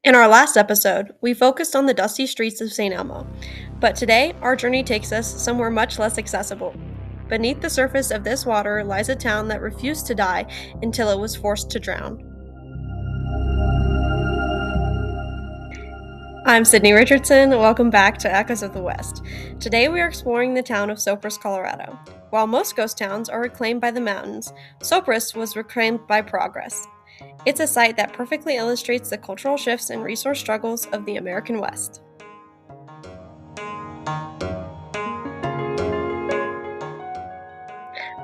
In our last episode, we focused on the dusty streets of St. Elmo, but today our journey takes us somewhere much less accessible. Beneath the surface of this water lies a town that refused to die until it was forced to drown. I'm Sydney Richardson. Welcome back to Echoes of the West. Today we are exploring the town of Sopris, Colorado. While most ghost towns are reclaimed by the mountains, Sopris was reclaimed by progress. It's a site that perfectly illustrates the cultural shifts and resource struggles of the American West.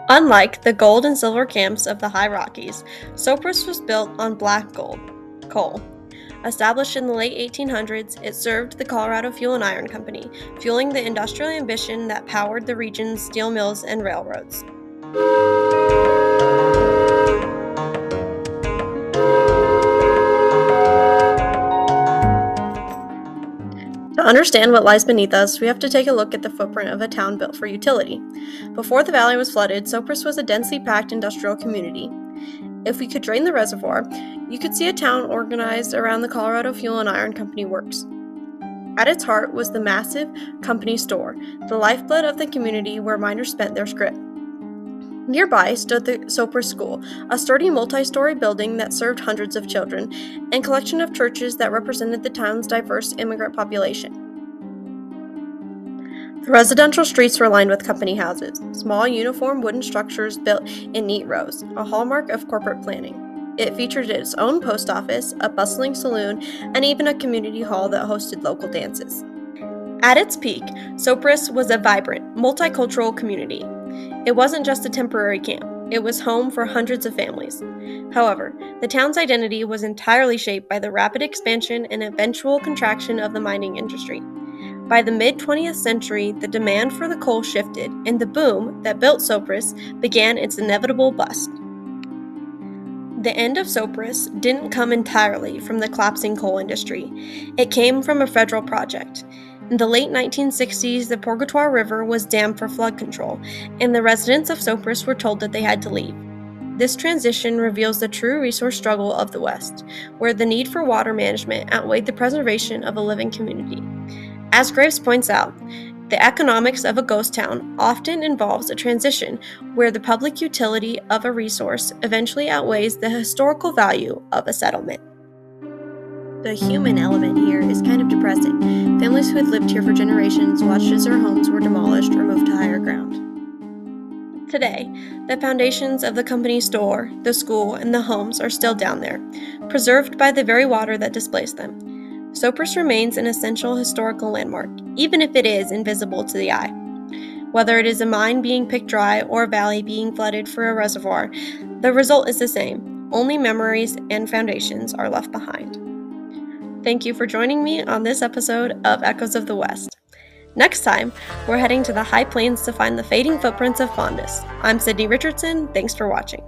Unlike the gold and silver camps of the High Rockies, Sopris was built on black coal. Established in the late 1800s, it served the Colorado Fuel and Iron Company, fueling the industrial ambition that powered the region's steel mills and railroads. To understand what lies beneath us, we have to take a look at the footprint of a town built for utility. Before the valley was flooded, Sopris was a densely packed industrial community. If we could drain the reservoir, you could see a town organized around the Colorado Fuel and Iron Company works. At its heart was the massive company store, the lifeblood of the community where miners spent their scrip. Nearby stood the Sopris School, a sturdy multi-story building that served hundreds of children, and collection of churches that represented the town's diverse immigrant population. The residential streets were lined with company houses, small uniform wooden structures built in neat rows, a hallmark of corporate planning. It featured its own post office, a bustling saloon, and even a community hall that hosted local dances. At its peak, Sopris was a vibrant, multicultural community. It wasn't just a temporary camp, it was home for hundreds of families. However, the town's identity was entirely shaped by the rapid expansion and eventual contraction of the mining industry. By the mid-20th century, the demand for the coal shifted, and the boom that built Sopris began its inevitable bust. The end of Sopris didn't come entirely from the collapsing coal industry. It came from a federal project. In the late 1960s, the Purgatoire River was dammed for flood control, and the residents of Sopris were told that they had to leave. This transition reveals the true resource struggle of the West, where the need for water management outweighed the preservation of a living community. As Graves points out, the economics of a ghost town often involves a transition where the public utility of a resource eventually outweighs the historical value of a settlement. The human element here is kind of depressing. Families who had lived here for generations watched as their homes were demolished or moved to higher ground. Today, the foundations of the company store, the school, and the homes are still down there, preserved by the very water that displaced them. Sopris remains an essential historical landmark, even if it is invisible to the eye. Whether it is a mine being picked dry or a valley being flooded for a reservoir, the result is the same. Only memories and foundations are left behind. Thank you for joining me on this episode of Echoes of the West. Next time, we're heading to the High Plains to find the fading footprints of Fondus. I'm Sydney Richardson. Thanks for watching.